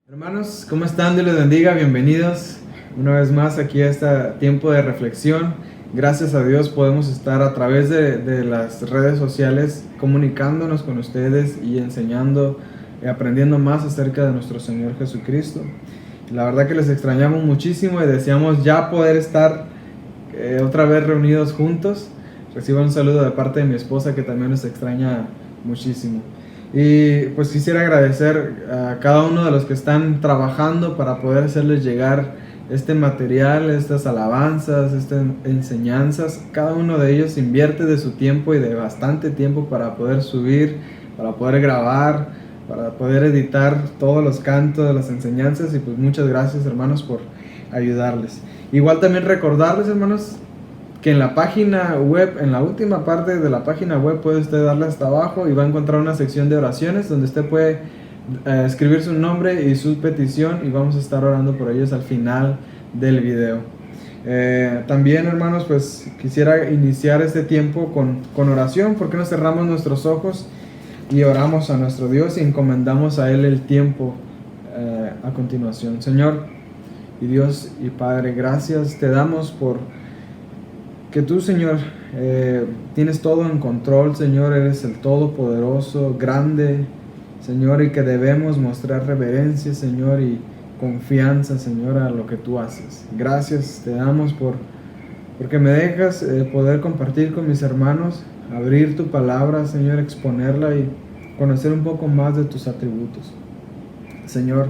Hermanos, ¿cómo están? Dios les bendiga, bienvenidos una vez más aquí a este tiempo de reflexión. Gracias a Dios podemos estar a través de las redes sociales comunicándonos con ustedes y enseñando y aprendiendo más acerca de nuestro Señor Jesucristo. La verdad que les extrañamos muchísimo y deseamos ya poder estar otra vez reunidos juntos. Recibo un saludo de parte de mi esposa que también nos extraña muchísimo. Y pues quisiera agradecer a cada uno de los que están trabajando para poder hacerles llegar este material, estas alabanzas, estas enseñanzas. Cada uno de ellos invierte de su tiempo y de bastante tiempo para poder subir, para poder grabar, para poder editar todos los cantos de las enseñanzas. Y pues muchas gracias, hermanos, por ayudarles. Igual también recordarles, hermanos, que en la página web, en la última parte de la página web, puede usted darle hasta abajo y va a encontrar una sección de oraciones donde usted puede escribir su nombre y su petición y vamos a estar orando por ellos al final del video. También, hermanos, pues quisiera iniciar este tiempo con oración. ¿Por qué no cerramos nuestros ojos y oramos a nuestro Dios y encomendamos a Él el tiempo a continuación? Señor y Dios y Padre, gracias te damos por que tú, Señor, tienes todo en control, Señor, eres el Todopoderoso, grande, Señor, y que debemos mostrar reverencia, Señor, y confianza, Señor, a lo que tú haces. Gracias te damos porque me dejas poder compartir con mis hermanos, abrir tu palabra, Señor, exponerla y conocer un poco más de tus atributos. Señor,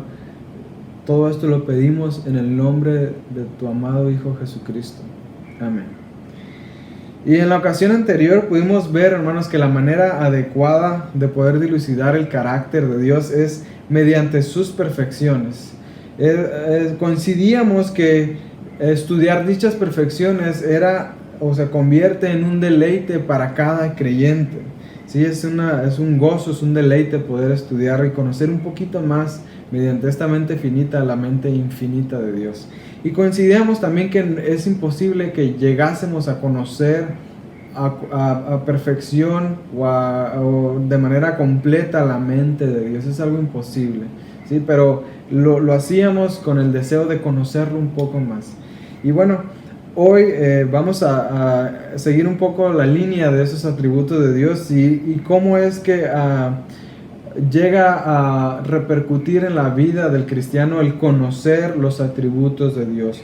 todo esto lo pedimos en el nombre de tu amado Hijo Jesucristo. Amén. Y en la ocasión anterior pudimos ver, hermanos, que la manera adecuada de poder dilucidar el carácter de Dios es mediante sus perfecciones. Coincidíamos que estudiar dichas perfecciones se convierte en un deleite para cada creyente. Sí, es un gozo, es un deleite poder estudiar y conocer un poquito más mediante esta mente finita, la mente infinita de Dios. Y coincidíamos también que es imposible que llegásemos a conocer a perfección o de manera completa la mente de Dios. Es algo imposible, ¿sí? Pero lo hacíamos con el deseo de conocerlo un poco más. Y bueno, hoy vamos a seguir un poco la línea de esos atributos de Dios y cómo es que llega a repercutir en la vida del cristiano el conocer los atributos de Dios.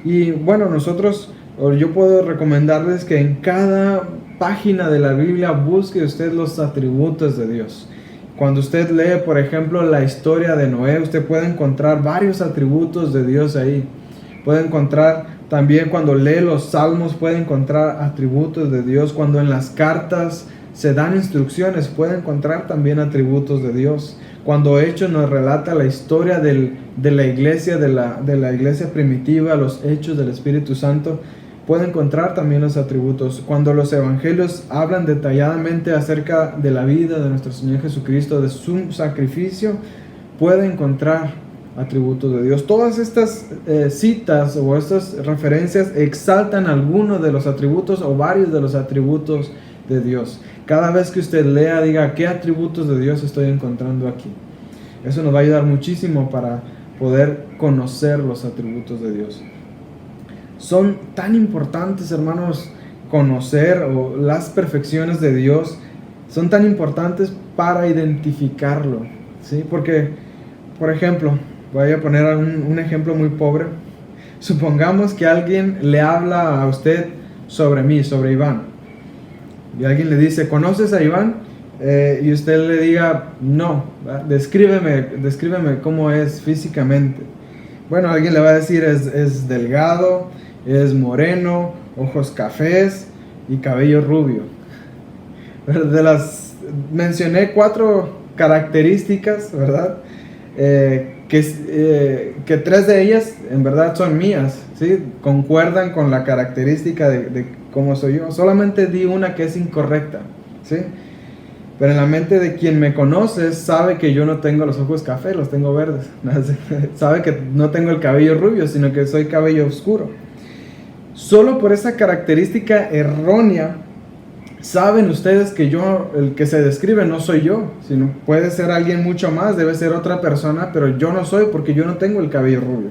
Y bueno, yo puedo recomendarles que en cada página de la Biblia busque usted los atributos de Dios. Cuando usted lee, por ejemplo, la historia de Noé, usted puede encontrar varios atributos de Dios ahí. Puede encontrar también, cuando lee los salmos, puede encontrar atributos de Dios. Cuando en las cartas se dan instrucciones, puede encontrar también atributos de Dios. Cuando Hechos nos relata la historia de la iglesia, de la iglesia primitiva, los hechos del Espíritu Santo, puede encontrar también los atributos. Cuando los evangelios hablan detalladamente acerca de la vida de nuestro Señor Jesucristo, de su sacrificio, puede encontrar atributos de Dios. Todas estas citas o estas referencias exaltan algunos de los atributos o varios de los atributos de Dios. Cada vez que usted lea, diga, ¿qué atributos de Dios estoy encontrando aquí? Eso nos va a ayudar muchísimo para poder conocer los atributos de Dios. Son tan importantes, hermanos, conocer las perfecciones de Dios. Son tan importantes para identificarlo, ¿sí? Porque, por ejemplo, voy a poner un ejemplo muy pobre. Supongamos que alguien le habla a usted sobre mí, sobre Iván. Y alguien le dice, ¿conoces a Iván? Y usted le diga, no, descríbeme cómo es físicamente. Bueno, alguien le va a decir, es delgado, es moreno, ojos cafés y cabello rubio. Mencioné 4 características, ¿verdad? Que 3 de ellas en verdad son mías, ¿sí? Concuerdan con la característica de cómo soy yo. Solamente di una que es incorrecta, ¿sí? Pero en la mente de quien me conoce sabe que yo no tengo los ojos café, los tengo verdes. Sabe que no tengo el cabello rubio, sino que soy cabello oscuro. Solo por esa característica errónea saben ustedes que yo, el que se describe, no soy yo, sino puede ser alguien mucho más, debe ser otra persona, pero yo no soy porque yo no tengo el cabello rubio,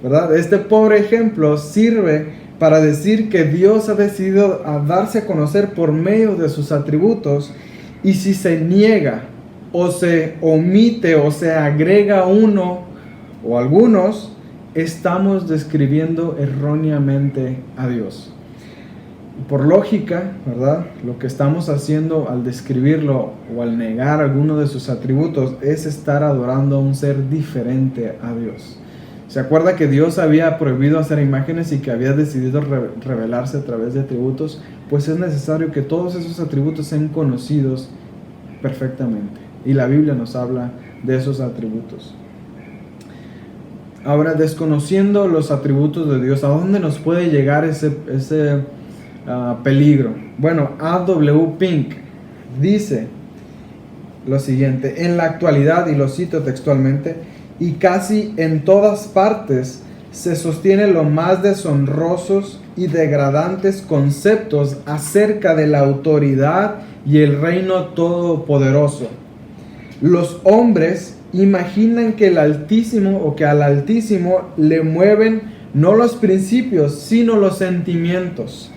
¿verdad? Este pobre ejemplo sirve para decir que Dios ha decidido a darse a conocer por medio de sus atributos, y si se niega o se omite o se agrega uno o algunos, estamos describiendo erróneamente a Dios. Por lógica, ¿verdad? Lo que estamos haciendo al describirlo o al negar alguno de sus atributos es estar adorando a un ser diferente a Dios. ¿Se acuerda que Dios había prohibido hacer imágenes y que había decidido revelarse a través de atributos? Pues es necesario que todos esos atributos sean conocidos perfectamente. Y la Biblia nos habla de esos atributos. Ahora, desconociendo los atributos de Dios, ¿a dónde nos puede llegar ese peligro? Bueno, A.W. Pink dice lo siguiente: en la actualidad, y lo cito textualmente, y casi en todas partes se sostienen los más deshonrosos y degradantes conceptos acerca de la autoridad y el reino todopoderoso. Los hombres imaginan que el Altísimo o que al Altísimo le mueven no los principios, sino los sentimientos.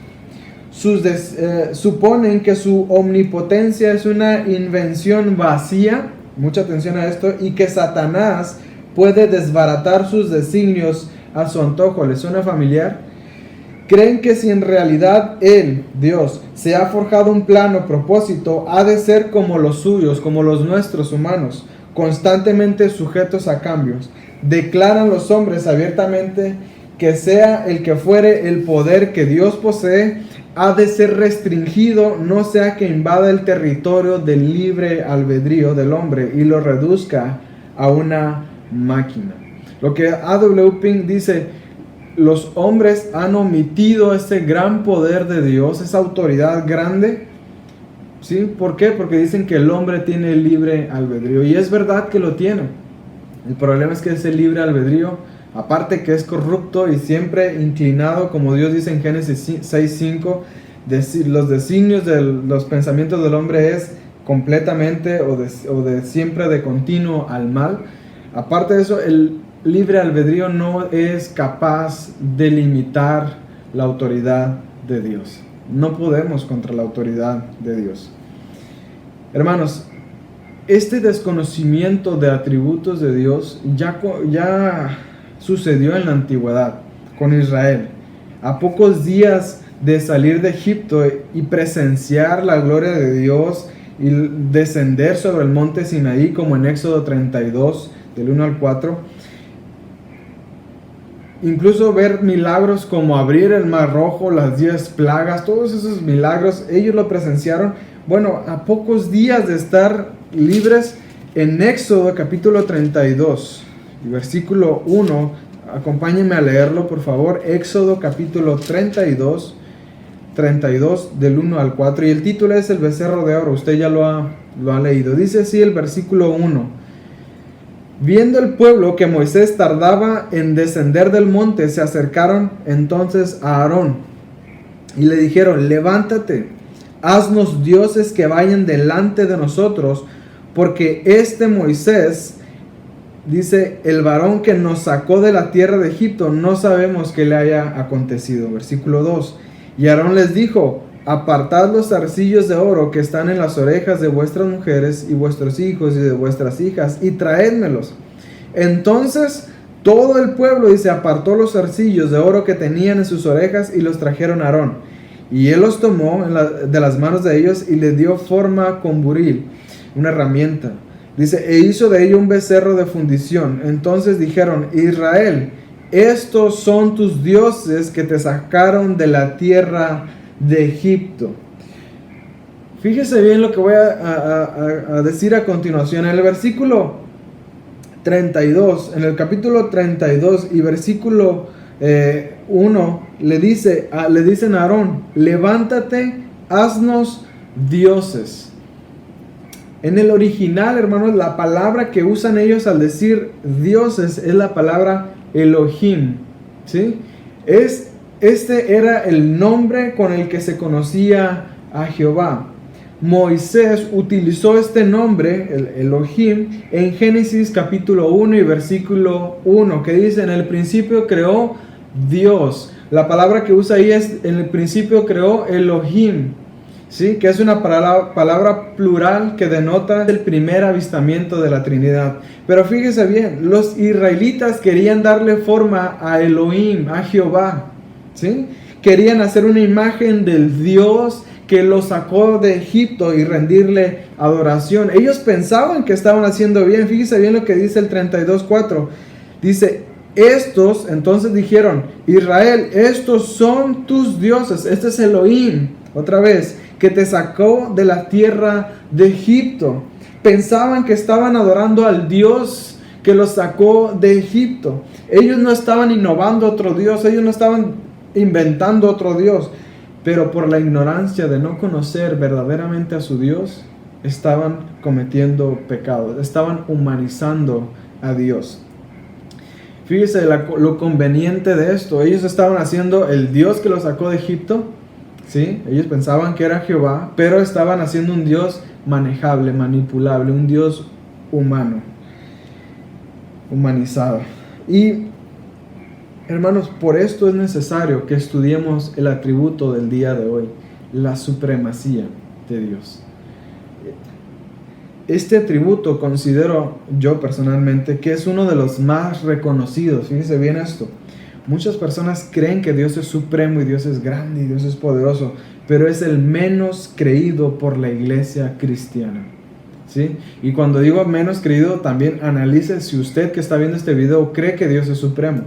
Suponen que su omnipotencia es una invención vacía, mucha atención a esto, y que Satanás puede desbaratar sus designios a su antojo. ¿Les suena familiar? Creen que si en realidad Él, Dios, se ha forjado un plan o propósito, ha de ser como los suyos, como los nuestros humanos, constantemente sujetos a cambios. Declaran los hombres abiertamente que sea el que fuere el poder que Dios posee, ha de ser restringido, no sea que invada el territorio del libre albedrío del hombre y lo reduzca a una máquina. Lo que A.W. Pink dice: los hombres han omitido ese gran poder de Dios, esa autoridad grande. ¿Sí? ¿Por qué? Porque dicen que el hombre tiene libre albedrío, y es verdad que lo tiene. El problema es que ese libre albedrío, aparte que es corrupto y siempre inclinado, como Dios dice en Génesis 6:5, los designios de los pensamientos del hombre es completamente o de siempre de continuo al mal. Aparte de eso, el libre albedrío no es capaz de limitar la autoridad de Dios. No podemos contra la autoridad de Dios. Hermanos, este desconocimiento de atributos de Dios ya sucedió en la antigüedad con Israel. A pocos días de salir de Egipto y presenciar la gloria de Dios y descender sobre el monte Sinaí, como en Éxodo 32, del 1 al 4, incluso ver milagros como abrir el mar rojo, las 10 plagas, todos esos milagros, ellos lo presenciaron. Bueno, a pocos días de estar libres, en Éxodo capítulo 32 y versículo 1, acompáñenme a leerlo por favor. Éxodo capítulo 32 del 1 al 4, y el título es el becerro de oro. Usted ya lo ha leído. Dice así el versículo 1: viendo el pueblo que Moisés tardaba en descender del monte, se acercaron entonces a Aarón y le dijeron: levántate, haznos dioses que vayan delante de nosotros, porque este Moisés, dice, el varón que nos sacó de la tierra de Egipto, no sabemos qué le haya acontecido. Versículo 2: y Aarón les dijo: apartad los zarcillos de oro que están en las orejas de vuestras mujeres y vuestros hijos y de vuestras hijas, y traédmelos. Entonces todo el pueblo, dice, apartó los zarcillos de oro que tenían en sus orejas y los trajeron a Aarón. Y él los tomó de las manos de ellos y les dio forma con buril, una herramienta. Dice, e hizo de ello un becerro de fundición. Entonces dijeron: Israel, estos son tus dioses que te sacaron de la tierra de Egipto. Fíjese bien lo que voy a decir a continuación. En el versículo 32, en el capítulo 32 y versículo 1, le dicen a Aarón: levántate, haznos dioses. En el original, hermanos, la palabra que usan ellos al decir dioses es la palabra Elohim, ¿sí? Este era el nombre con el que se conocía a Jehová. Moisés utilizó este nombre, el Elohim, en Génesis capítulo 1 y versículo 1, que dice: en el principio creó Dios. La palabra que usa ahí es: en el principio creó Elohim, ¿sí? Que es una palabra plural que denota el primer avistamiento de la Trinidad. Pero fíjese bien, los israelitas querían darle forma a Elohim, a Jehová, ¿sí? Querían hacer una imagen del Dios que los sacó de Egipto y rendirle adoración. Ellos pensaban que estaban haciendo bien. Fíjese bien lo que dice el 32:4. Dice: estos entonces dijeron: Israel, estos son tus dioses. Este es Elohim, otra vez, que te sacó de la tierra de Egipto. Pensaban que estaban adorando al Dios que los sacó de Egipto. Ellos no estaban innovando otro Dios, ellos no estaban inventando otro Dios, pero por la ignorancia de no conocer verdaderamente a su Dios, estaban cometiendo pecados, estaban humanizando a Dios. Fíjese lo conveniente de esto. Ellos estaban haciendo el Dios que los sacó de Egipto, ¿sí? Ellos pensaban que era Jehová, pero estaban haciendo un Dios manejable, manipulable, un Dios humano, humanizado. Y hermanos, por esto es necesario que estudiemos el atributo del día de hoy, la supremacía de Dios. Este atributo considero yo personalmente que es uno de los más reconocidos. Fíjense bien esto. Muchas personas creen que Dios es supremo y Dios es grande y Dios es poderoso, pero es el menos creído por la iglesia cristiana, ¿sí? Y cuando digo menos creído, también analice si usted que está viendo este video cree que Dios es supremo.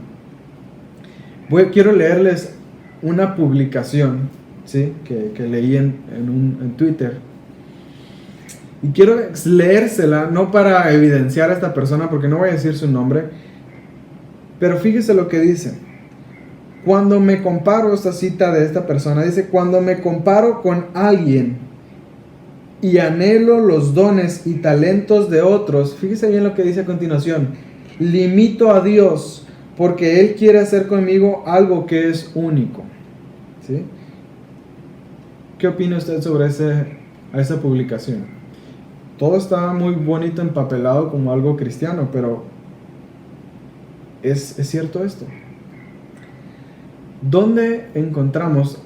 Quiero leerles una publicación, ¿sí? que leí en Twitter. Y quiero leérsela, no para evidenciar a esta persona, porque no voy a decir su nombre. Pero fíjese lo que dice. Cuando me comparo, esta cita de esta persona dice: cuando me comparo con alguien y anhelo los dones y talentos de otros, fíjese bien lo que dice a continuación: limito a Dios, porque Él quiere hacer conmigo algo que es único, ¿sí? ¿Qué opina usted sobre esa publicación? Todo está muy bonito empapelado como algo cristiano, pero ¿es cierto esto? ¿Dónde encontramos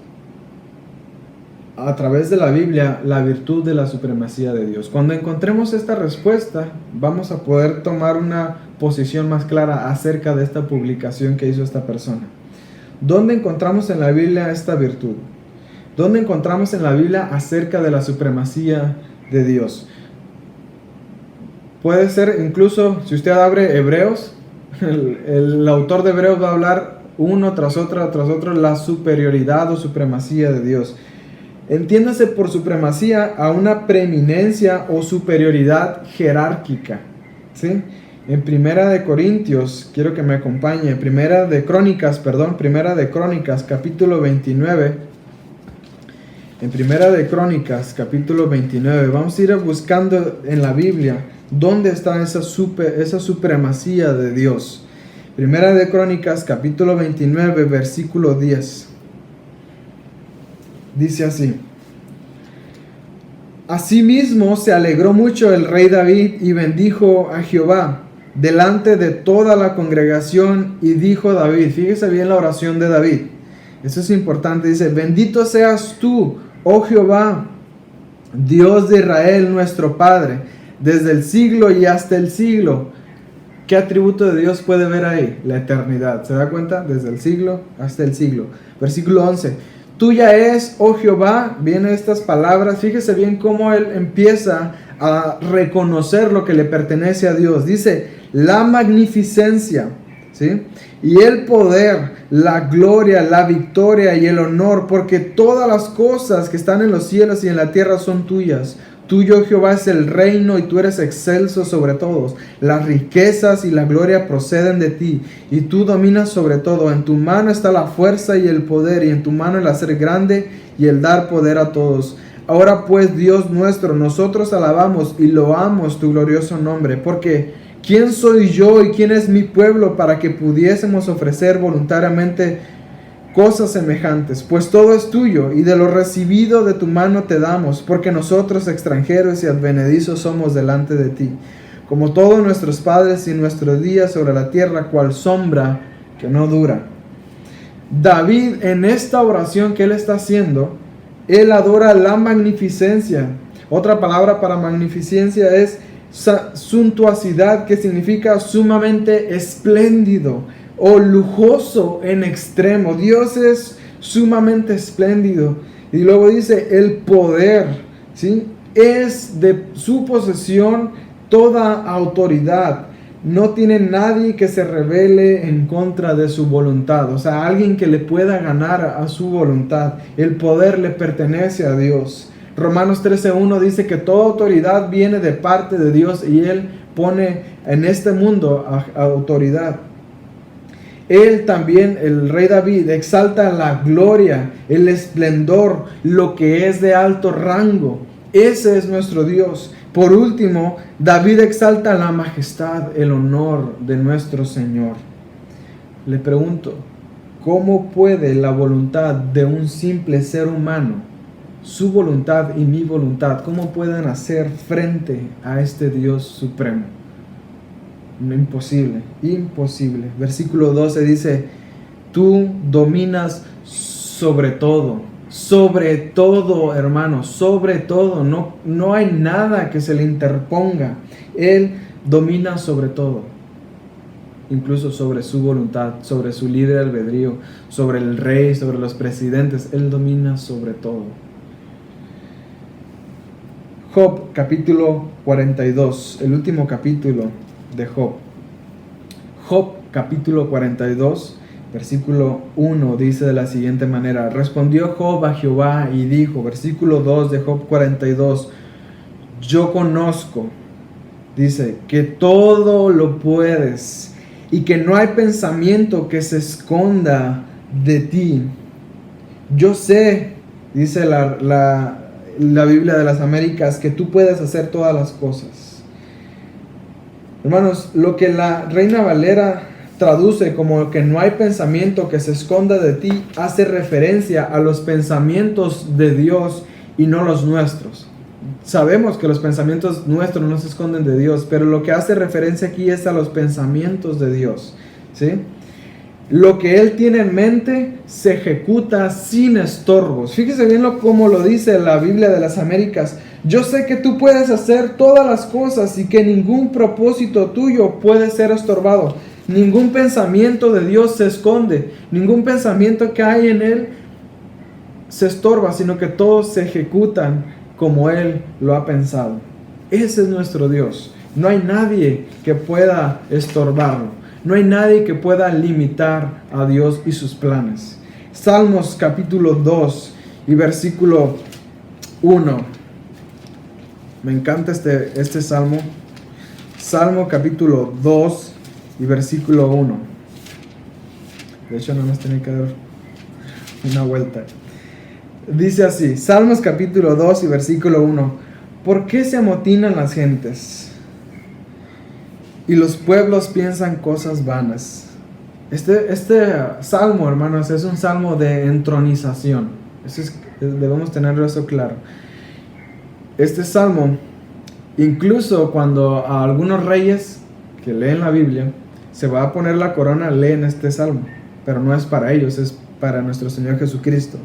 a través de la Biblia la virtud de la supremacía de Dios? Cuando encontremos esta respuesta, vamos a poder tomar una posición más clara acerca de esta publicación que hizo esta persona. ¿Dónde encontramos en la Biblia esta virtud? ¿Dónde encontramos en la Biblia acerca de la supremacía de Dios? Puede ser incluso, si usted abre Hebreos, el autor de Hebreos va a hablar uno tras otro, la superioridad o supremacía de Dios. Entiéndase por supremacía a una preeminencia o superioridad jerárquica, ¿sí? En Primera de Corintios, quiero que me acompañe, Primera de Crónicas, capítulo 29. En Primera de Crónicas, capítulo 29, vamos a ir buscando en la Biblia dónde está esa supremacía de Dios. Primera de Crónicas, capítulo 29, versículo 10. Dice así: Asimismo se alegró mucho el rey David y bendijo a Jehová delante de toda la congregación, y dijo David, fíjese bien la oración de David, eso es importante, dice: bendito seas tú, oh Jehová, Dios de Israel nuestro Padre, desde el siglo y hasta el siglo. ¿Qué atributo de Dios puede ver ahí? La eternidad. ¿Se da cuenta? Desde el siglo hasta el siglo. Versículo 11. Tuya es, oh Jehová, vienen estas palabras. Fíjese bien cómo él empieza a reconocer lo que le pertenece a Dios. Dice, la magnificencia, ¿sí? Y el poder, la gloria, la victoria y el honor, porque todas las cosas que están en los cielos y en la tierra son tuyas. Tuyo, Jehová, es el reino y tú eres excelso sobre todos. Las riquezas y la gloria proceden de ti y tú dominas sobre todo. En tu mano está la fuerza y el poder, y en tu mano el hacer grande y el dar poder a todos. Ahora pues, Dios nuestro, nosotros alabamos y loamos tu glorioso nombre, porque ¿quién soy yo y quién es mi pueblo para que pudiésemos ofrecer voluntariamente cosas semejantes, pues todo es tuyo, y de lo recibido de tu mano te damos, porque nosotros extranjeros y advenedizos somos delante de ti, como todos nuestros padres y nuestros días sobre la tierra, cual sombra que no dura. David, en esta oración que él está haciendo, él adora la magnificencia. Otra palabra para magnificencia es suntuosidad, que significa sumamente espléndido o lujoso en extremo. Dios es sumamente espléndido. Y luego dice, el poder, ¿sí? Es de su posesión toda autoridad. No tiene nadie que se rebele en contra de su voluntad. O sea, alguien que le pueda ganar a su voluntad. El poder le pertenece a Dios. Romanos 13:1 dice que toda autoridad viene de parte de Dios y Él pone en este mundo autoridad. Él también, el rey David, exalta la gloria, el esplendor, lo que es de alto rango. Ese es nuestro Dios. Por último, David exalta la majestad, el honor de nuestro Señor. Le pregunto, ¿cómo puede la voluntad de un simple ser humano, su voluntad y mi voluntad, cómo pueden hacer frente a este Dios supremo? Imposible, imposible. Versículo 12 dice, tú dominas sobre todo, hermano, sobre todo. No hay nada que se le interponga. Él domina sobre todo, incluso sobre su voluntad, sobre su libre albedrío, sobre el rey, sobre los presidentes. Él domina sobre todo. Job capítulo 42, el último capítulo de Job. Job capítulo 42, versículo 1 dice de la siguiente manera: respondió Job a Jehová y dijo, versículo 2 de Job 42, yo conozco, dice, que todo lo puedes y que no hay pensamiento que se esconda de ti. Yo sé, dice la Biblia de las Américas, que tú puedes hacer todas las cosas. Hermanos, lo que la Reina Valera traduce como que no hay pensamiento que se esconda de ti, hace referencia a los pensamientos de Dios y no los nuestros. Sabemos que los pensamientos nuestros no se esconden de Dios, pero lo que hace referencia aquí es a los pensamientos de Dios, ¿sí? Lo que Él tiene en mente se ejecuta sin estorbos. Fíjese bien cómo lo dice la Biblia de las Américas. Yo sé que tú puedes hacer todas las cosas y que ningún propósito tuyo puede ser estorbado. Ningún pensamiento de Dios se esconde. Ningún pensamiento que hay en Él se estorba, sino que todos se ejecutan como Él lo ha pensado. Ese es nuestro Dios. No hay nadie que pueda estorbarlo. No hay nadie que pueda limitar a Dios y sus planes. Salmos capítulo 2 y versículo 1. Me encanta este salmo. Salmo capítulo 2 y versículo 1. De hecho, no nos tiene que dar una vuelta. Dice así, Salmos capítulo 2 y versículo 1. ¿Por qué se amotinan las gentes? Y los pueblos piensan cosas vanas. Este salmo, hermanos, es un salmo de entronización. Debemos tener eso claro. Este salmo, incluso cuando a algunos reyes que leen la Biblia, se va a poner la corona, leen este salmo. Pero no es para ellos, es para nuestro Señor Jesucristo.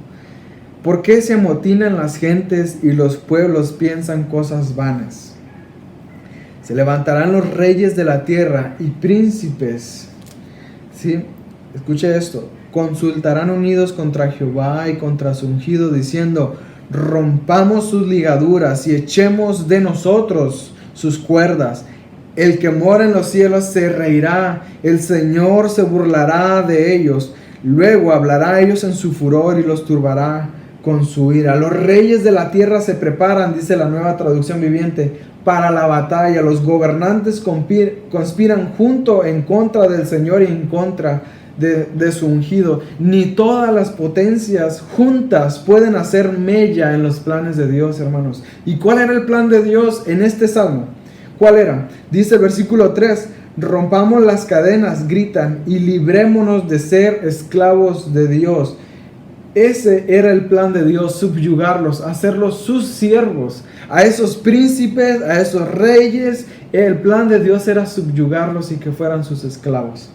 ¿Por qué se amotinan las gentes y los pueblos piensan cosas vanas? Se levantarán los reyes de la tierra y príncipes, ¿sí? Escuche esto. Consultarán unidos contra Jehová y contra su ungido, diciendo, rompamos sus ligaduras y echemos de nosotros sus cuerdas. El que mora en los cielos se reirá, el Señor se burlará de ellos. Luego hablará a ellos en su furor y los turbará con su ira. Los reyes de la tierra se preparan, dice la Nueva Traducción Viviente, para la batalla. Los gobernantes conspiran junto en contra del Señor y en contra de su ungido. Ni todas las potencias juntas pueden hacer mella en los planes de Dios, hermanos. ¿Y cuál era el plan de Dios en este salmo? ¿Cuál era? Dice el versículo 3, Rompamos las cadenas, gritan, y librémonos de ser esclavos de Dios. Ese era el plan de Dios, subyugarlos, hacerlos sus siervos. A esos príncipes, a esos reyes, el plan de Dios era subyugarlos y que fueran sus esclavos.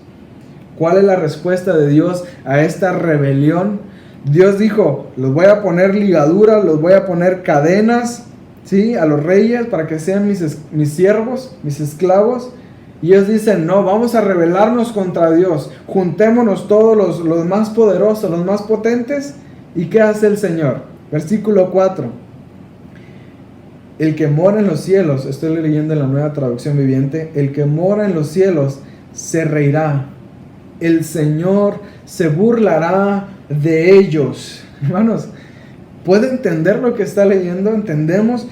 ¿Cuál es la respuesta de Dios a esta rebelión? Dios dijo, los voy a poner ligaduras, los voy a poner cadenas, ¿sí? A los reyes para que sean mis siervos, mis esclavos. Y ellos dicen, no, vamos a rebelarnos contra Dios. Juntémonos todos los más poderosos, los más potentes. ¿Y qué hace el Señor? Versículo 4. El que mora en los cielos, estoy leyendo en la Nueva Traducción Viviente, el que mora en los cielos se reirá. El Señor se burlará de ellos. Hermanos, ¿puede entender lo que está leyendo? ¿Entendemos?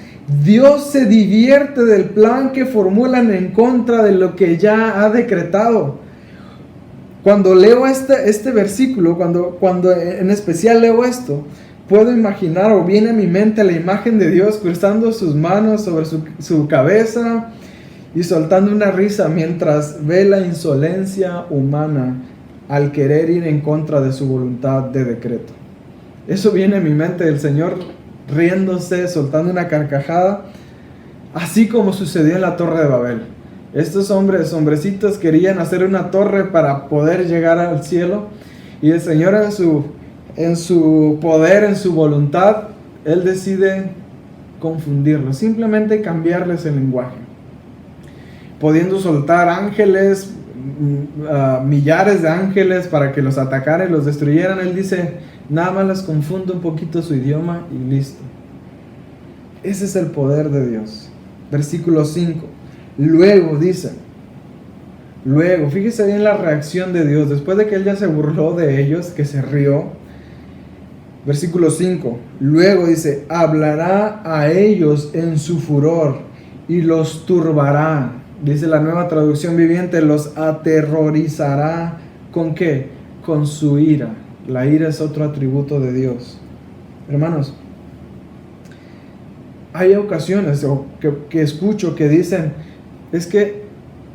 Dios se divierte del plan que formulan en contra de lo que ya ha decretado. Cuando leo este versículo, cuando en especial leo esto, puedo imaginar o viene a mi mente la imagen de Dios cruzando sus manos sobre su cabeza y soltando una risa mientras ve la insolencia humana al querer ir en contra de su voluntad de decreto. Eso viene a mi mente, el Señor riéndose, soltando una carcajada, así como sucedió en la Torre de Babel. Estos hombrecitos querían hacer una torre para poder llegar al cielo, y el Señor en su poder, en su voluntad, Él decide confundirlos, simplemente cambiarles el lenguaje, pudiendo soltar ángeles, millares de ángeles para que los atacaran y los destruyeran. Él dice, nada más les confunde un poquito su idioma y listo. Ese es el poder de Dios. Versículo 5. Luego dice, fíjese bien la reacción de Dios, después de que Él ya se burló de ellos, que se rió. Versículo 5. Luego dice, hablará a ellos en su furor y los turbará. Dice la Nueva Traducción Viviente, los aterrorizará. ¿Con qué? Con su ira. La ira es otro atributo de Dios. Hermanos, hay ocasiones que escucho que dicen, es que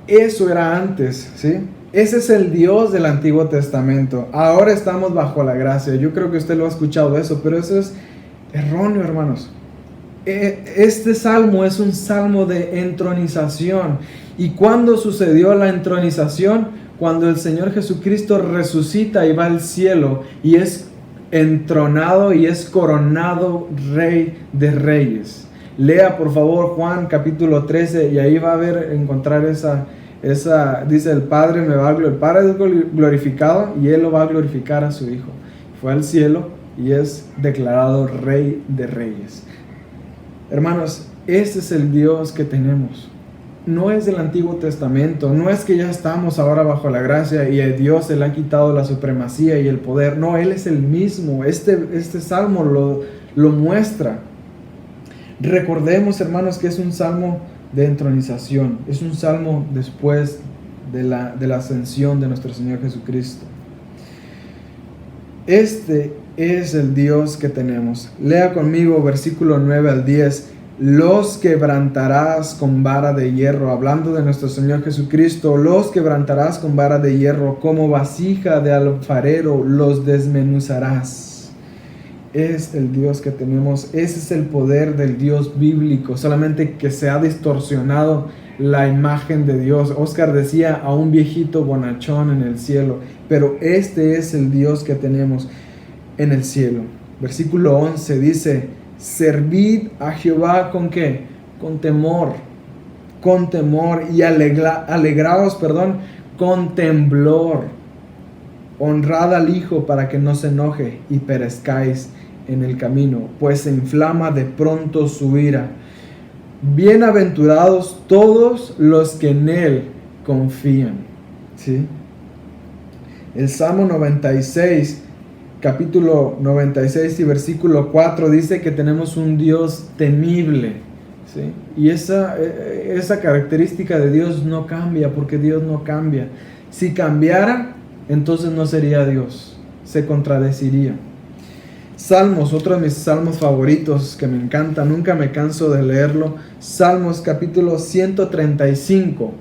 eso era antes, ¿sí? Ese es el Dios del Antiguo Testamento. Ahora estamos bajo la gracia. Yo creo que usted lo ha escuchado eso, pero eso es erróneo, hermanos. Este salmo es un salmo de entronización. ¿Y cuándo sucedió la entronización? Cuando el Señor Jesucristo resucita y va al cielo y es entronado y es coronado Rey de Reyes. Lea por favor Juan capítulo 13 y ahí va a encontrar esa dice el Padre el Padre es glorificado y Él lo va a glorificar a su Hijo. Fue al cielo y es declarado Rey de Reyes. Hermanos, este es el Dios que tenemos. No es del Antiguo Testamento, no es que ya estamos ahora bajo la gracia y a Dios se le ha quitado la supremacía y el poder. No, Él es el mismo. Este salmo lo muestra. Recordemos, hermanos, que es un salmo de entronización. Es un salmo después de la ascensión de nuestro Señor Jesucristo. Este es el Dios que tenemos. Lea conmigo versículo 9 al 10. Los quebrantarás con vara de hierro, hablando de nuestro Señor Jesucristo, los quebrantarás con vara de hierro, como vasija de alfarero los desmenuzarás. Es el Dios que tenemos, ese es el poder del Dios bíblico, solamente que se ha distorsionado la imagen de Dios. Oscar decía a un viejito bonachón en el cielo, pero este es el Dios que tenemos en el cielo. Versículo 11 dice, servid a Jehová ¿con qué? Con temor y alegraos, con temblor. Honrad al Hijo para que no se enoje y perezcáis en el camino, pues se inflama de pronto su ira. Bienaventurados todos los que en Él confían. ¿Sí? El Salmo 96, capítulo 96 y versículo 4 dice que tenemos un Dios temible. ¿Sí? Y esa característica de Dios no cambia, porque Dios no cambia. Si cambiara, entonces no sería Dios, se contradeciría. Salmos, otro de mis salmos favoritos que me encanta, nunca me canso de leerlo. Salmos capítulo 135.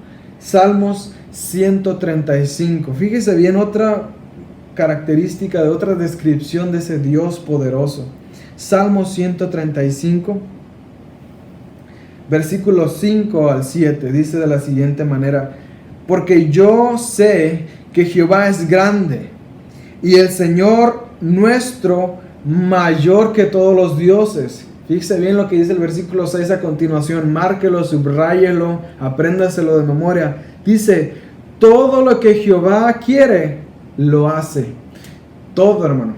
Salmos 135. Fíjese bien, otra característica, de otra descripción de ese Dios poderoso. Salmos 135, versículos 5 al 7, dice de la siguiente manera: porque yo sé que Jehová es grande, y el Señor nuestro mayor que todos los dioses. Fíjese bien lo que dice el versículo 6 a continuación, márquelo, subráyelo, apréndaselo de memoria. Dice, todo lo que Jehová quiere, lo hace. Todo, hermano.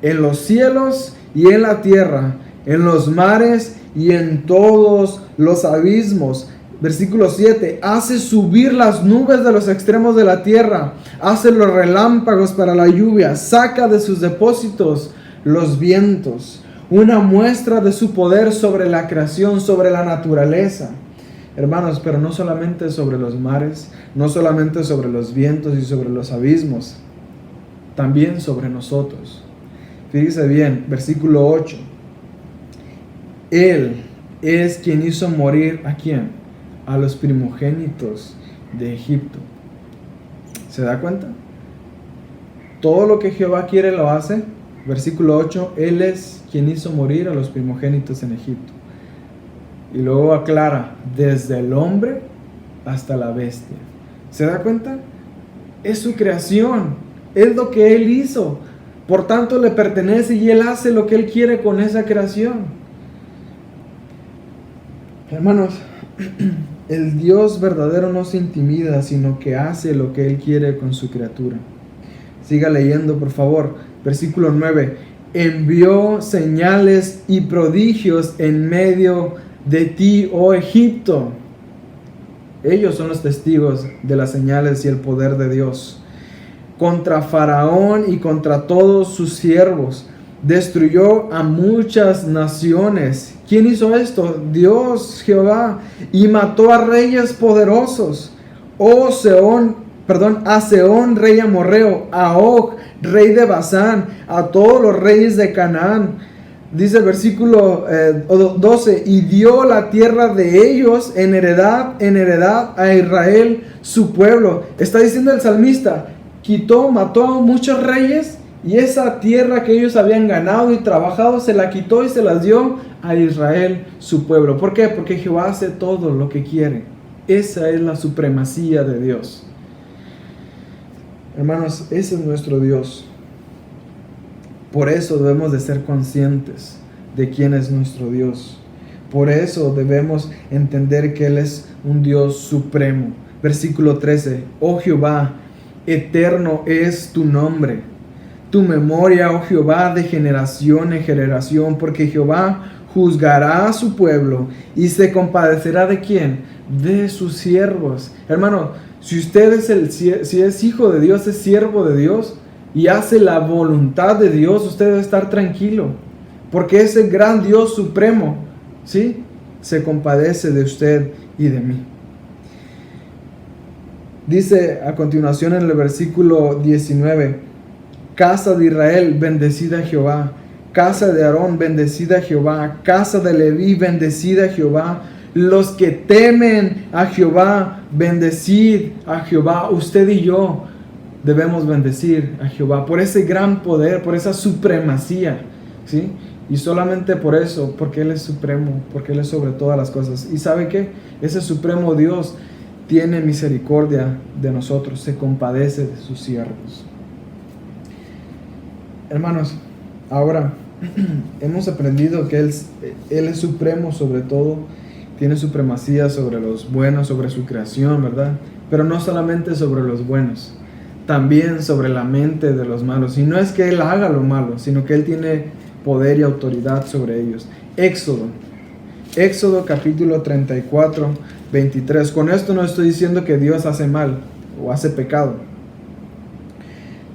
En los cielos y en la tierra, en los mares y en todos los abismos. Versículo 7, hace subir las nubes de los extremos de la tierra, hace los relámpagos para la lluvia, saca de sus depósitos los vientos. Una muestra de su poder sobre la creación, sobre la naturaleza. Hermanos, pero no solamente sobre los mares, no solamente sobre los vientos y sobre los abismos, también sobre nosotros. Fíjese bien, versículo 8. Él es quien hizo morir, ¿a quién? A los primogénitos de Egipto. ¿Se da cuenta? Todo lo que Jehová quiere lo hace. Versículo 8, Él es quien hizo morir a los primogénitos en Egipto. Y luego aclara, desde el hombre hasta la bestia. ¿Se da cuenta? Es su creación, es lo que Él hizo. Por tanto le pertenece y Él hace lo que Él quiere con esa creación. Hermanos, el Dios verdadero no se intimida, sino que hace lo que Él quiere con su criatura. Siga leyendo, por favor. Versículo 9. Envió señales y prodigios en medio de ti, oh Egipto. Ellos son los testigos de las señales y el poder de Dios. Contra Faraón y contra todos sus siervos. Destruyó a muchas naciones. ¿Quién hizo esto? Dios, Jehová. Y mató a reyes poderosos. A Sehón, rey amorreo, a Og, rey de Basán, a todos los reyes de Canaán. Dice el versículo 12, y dio la tierra de ellos en heredad a Israel, su pueblo. Está diciendo el salmista, mató a muchos reyes, y esa tierra que ellos habían ganado y trabajado, se la quitó y se las dio a Israel, su pueblo. ¿Por qué? Porque Jehová hace todo lo que quiere. Esa es la supremacía de Dios. Hermanos, ese es nuestro Dios. Por eso debemos de ser conscientes de quién es nuestro Dios. Por eso debemos entender que Él es un Dios supremo. Versículo 13. Oh Jehová, eterno es tu nombre. Tu memoria, oh Jehová, de generación en generación. Porque Jehová juzgará a su pueblo y se compadecerá ¿de quién? De sus siervos. Hermano, si usted si es hijo de Dios, es siervo de Dios y hace la voluntad de Dios, usted debe estar tranquilo, porque ese gran Dios supremo, ¿sí?, se compadece de usted y de mí. Dice a continuación en el versículo 19, casa de Israel, bendecida a Jehová, casa de Aarón, bendecida a Jehová, casa de Leví, bendecida a Jehová. Los que temen a Jehová, bendecid a Jehová. Usted y yo debemos bendecir a Jehová por ese gran poder, por esa supremacía, ¿sí? Y solamente por eso, porque Él es supremo, porque Él es sobre todas las cosas. ¿Y sabe qué? Ese supremo Dios tiene misericordia de nosotros, se compadece de sus siervos. Hermanos, ahora hemos aprendido que Él es supremo sobre todo. Tiene supremacía sobre los buenos, sobre su creación, ¿verdad? Pero no solamente sobre los buenos, también sobre la mente de los malos. Y no es que Él haga lo malo, sino que Él tiene poder y autoridad sobre ellos. Éxodo capítulo 34, 23. Con esto no estoy diciendo que Dios hace mal o hace pecado.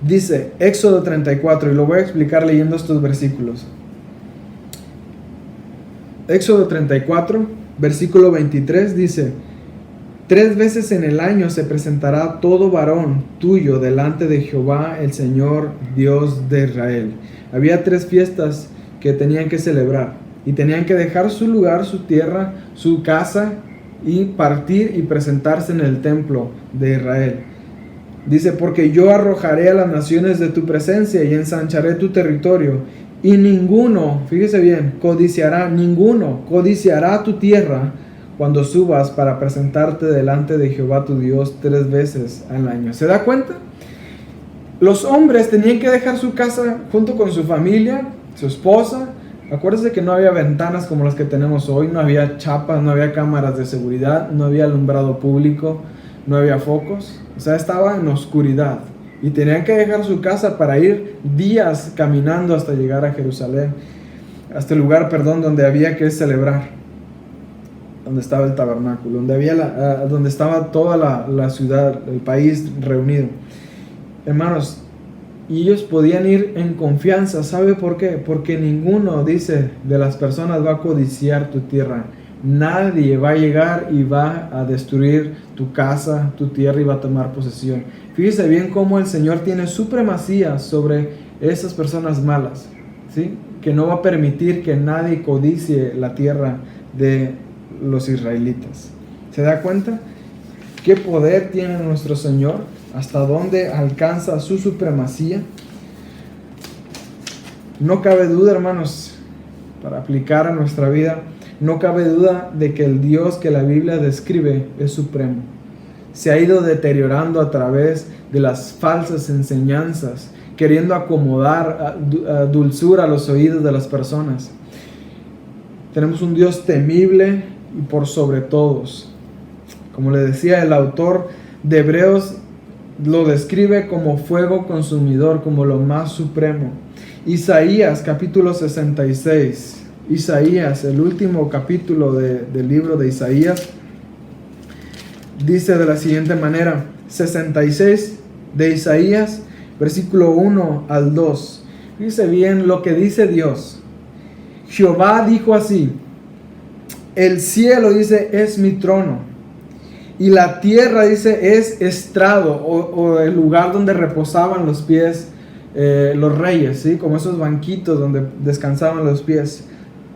Dice Éxodo 34, y lo voy a explicar leyendo estos versículos. Éxodo 34, versículo 23 dice: 3 veces en el año se presentará todo varón tuyo delante de Jehová el Señor Dios de Israel. Había 3 fiestas que tenían que celebrar y tenían que dejar su lugar, su tierra, su casa y partir y presentarse en el templo de Israel. Dice, porque yo arrojaré a las naciones de tu presencia y ensancharé tu territorio, y ninguno codiciará tu tierra cuando subas para presentarte delante de Jehová tu Dios 3 veces al año. ¿Se da cuenta? Los hombres tenían que dejar su casa junto con su familia, su esposa. Acuérdense que no había ventanas como las que tenemos hoy, no había chapas, no había cámaras de seguridad, no había alumbrado público, no había focos. O sea, estaba en oscuridad y tenían que dejar su casa para ir días caminando hasta llegar a Jerusalén, hasta el lugar, donde había que celebrar, donde estaba el tabernáculo, donde estaba toda la ciudad, el país reunido. Hermanos, y ellos podían ir en confianza. ¿Sabe por qué? Porque ninguno, dice, de las personas va a codiciar tu tierra. Nadie va a llegar y va a destruir tu casa, tu tierra, y va a tomar posesión. Fíjese bien cómo el Señor tiene supremacía sobre esas personas malas, ¿sí? Que no va a permitir que nadie codicie la tierra de los israelitas. ¿Se da cuenta? ¿Qué poder tiene nuestro Señor? ¿Hasta dónde alcanza su supremacía? No cabe duda, hermanos, para aplicar a nuestra vida, no cabe duda de que el Dios que la Biblia describe es supremo. Se ha ido deteriorando a través de las falsas enseñanzas, queriendo acomodar dulzura a los oídos de las personas. Tenemos un Dios temible y por sobre todos. Como le decía, el autor de Hebreos lo describe como fuego consumidor, como lo más supremo. Isaías capítulo 66. Isaías, el último capítulo del libro de Isaías, dice de la siguiente manera, 66 de Isaías, versículo 1 al 2. Dice bien lo que dice Dios. Jehová dijo así: el cielo, dice, es mi trono, y la tierra, dice, es estrado, o el lugar donde reposaban los pies los reyes, ¿sí? Como esos banquitos donde descansaban los pies.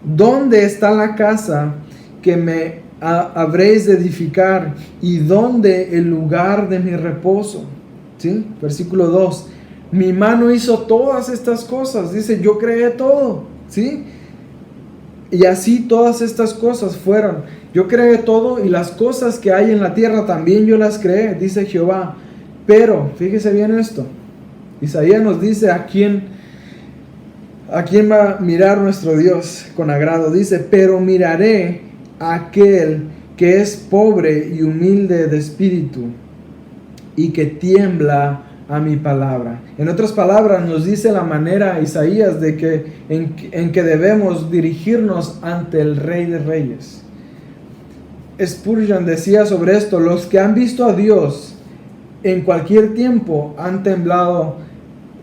¿Dónde está la casa que me habréis de edificar? ¿Y dónde el lugar de mi reposo? ¿Sí? Versículo 2. Mi mano hizo todas estas cosas. Dice, yo creé todo. ¿Sí? Y así todas estas cosas fueron. Yo creé todo, y las cosas que hay en la tierra también yo las creé, dice Jehová. Pero, fíjese bien esto. Isaías nos dice a quién va a mirar nuestro Dios con agrado. Dice, pero miraré a aquel que es pobre y humilde de espíritu, y que tiembla a mi palabra. En otras palabras, nos dice la manera, Isaías, de que en que debemos dirigirnos ante el Rey de Reyes. Spurgeon decía sobre esto: los que han visto a Dios en cualquier tiempo han temblado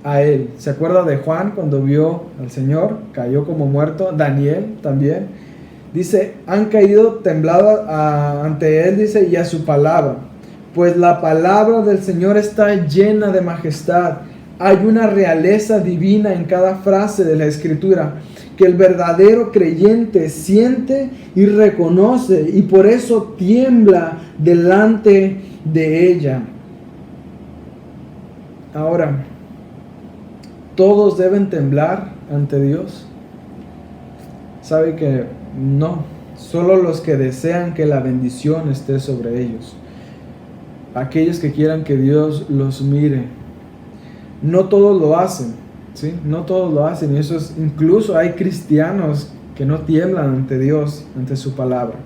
a Él. ¿Se acuerda de Juan cuando vio al Señor? Cayó como muerto. Daniel también. Dice, han caído temblado ante Él, dice, y a su palabra. Pues la palabra del Señor está llena de majestad. Hay una realeza divina en cada frase de la Escritura, que el verdadero creyente siente y reconoce, y por eso tiembla delante de ella. Ahora, ¿todos deben temblar ante Dios? ¿Sabe que no? Solo los que desean que la bendición esté sobre ellos. Aquellos que quieran que Dios los mire. No todos lo hacen, ¿sí? No todos lo hacen, y eso es, incluso hay cristianos que no tiemblan ante Dios, ante su palabra.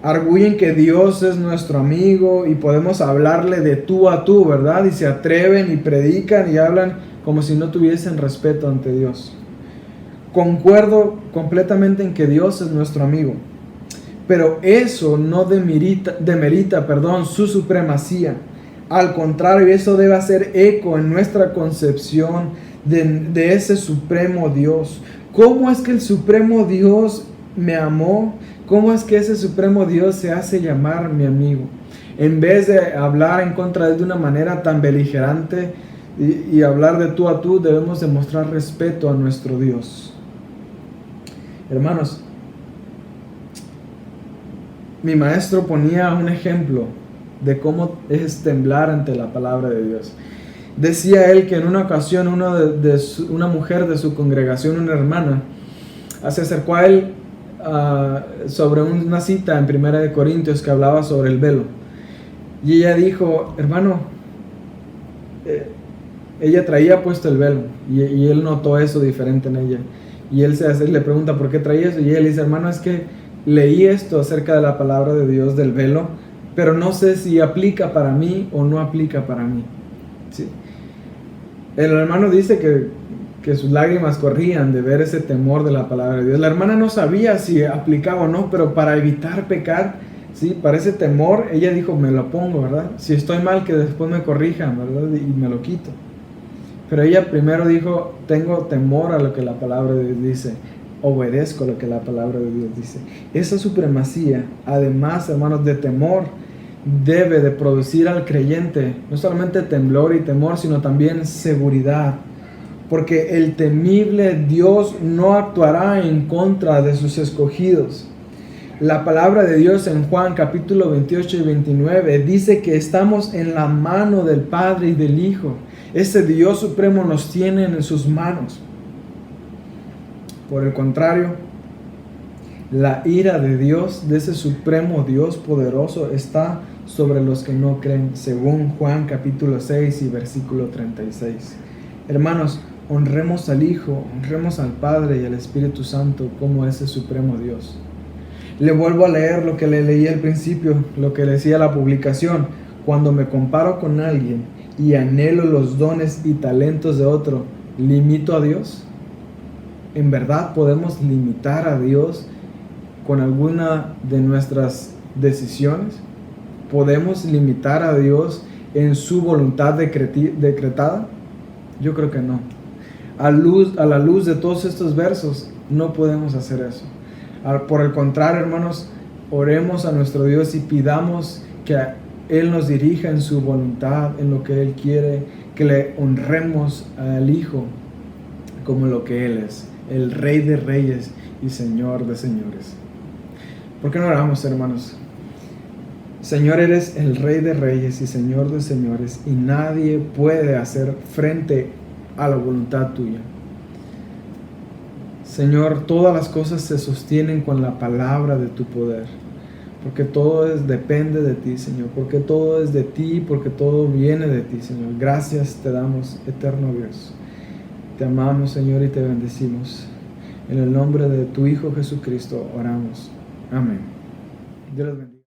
Arguyen que Dios es nuestro amigo y podemos hablarle de tú a tú, ¿verdad? Y se atreven y predican y hablan como si no tuviesen respeto ante Dios. Concuerdo completamente en que Dios es nuestro amigo, pero eso no demerita su supremacía. Al contrario, eso debe hacer eco en nuestra concepción de ese supremo Dios. ¿Cómo es que el supremo Dios me amó? ¿Cómo es que ese supremo Dios se hace llamar mi amigo? En vez de hablar en contra de él de una manera tan beligerante y hablar de tú a tú, debemos demostrar respeto a nuestro Dios. Hermanos, mi maestro ponía un ejemplo de cómo es temblar ante la palabra de Dios. Decía él que en una ocasión una mujer de su congregación, una hermana, se acercó a él sobre una cita en 1 Corintios que hablaba sobre el velo. Y ella dijo, hermano, ella traía puesto el velo y él notó eso diferente en ella. Y él le pregunta por qué traía eso. Y ella le dice, hermano, es que leí esto acerca de la palabra de Dios del velo, pero no sé si aplica para mí o no aplica para mí. ¿Sí? El hermano dice que sus lágrimas corrían de ver ese temor de la palabra de Dios. La hermana no sabía si aplicaba o no, pero para evitar pecar, ¿sí? Para ese temor, ella dijo, me lo pongo, ¿verdad? Si estoy mal, que después me corrijan, ¿verdad? Y me lo quito. Pero ella primero dijo, tengo temor a lo que la palabra de Dios dice, obedezco lo que la palabra de Dios dice. Esa supremacía, además, hermanos, de temor, debe de producir al creyente no solamente temblor y temor, sino también seguridad. Porque el temible Dios no actuará en contra de sus escogidos. La palabra de Dios en Juan capítulo 28 y 29 dice que estamos en la mano del Padre y del Hijo. Ese Dios supremo nos tiene en sus manos. Por el contrario, la ira de Dios, de ese supremo Dios poderoso, está sobre los que no creen, según Juan capítulo 6 y versículo 36. Hermanos, honremos al Hijo, honremos al Padre y al Espíritu Santo como ese supremo Dios. Le vuelvo a leer lo que le leí al principio, lo que decía la publicación. Cuando me comparo con alguien y anhelo los dones y talentos de otro, ¿limito a Dios? ¿En verdad podemos limitar a Dios con alguna de nuestras decisiones? ¿Podemos limitar a Dios en su voluntad decretada? Yo creo que no. A la luz de todos estos versos, no podemos hacer eso. Por el contrario, hermanos, oremos a nuestro Dios y pidamos que Él nos dirija en su voluntad, en lo que Él quiere, que le honremos al Hijo como lo que Él es, el Rey de Reyes y Señor de Señores. ¿Por qué no oramos, hermanos? Señor, eres el Rey de Reyes y Señor de Señores, y nadie puede hacer frente a la voluntad tuya. Señor, todas las cosas se sostienen con la palabra de tu poder, porque todo depende de ti, Señor, porque todo es de ti, porque todo viene de ti, Señor. Gracias te damos, eterno Dios. Te amamos, Señor, y te bendecimos. En el nombre de tu Hijo Jesucristo oramos. Amén. Dios los bendiga.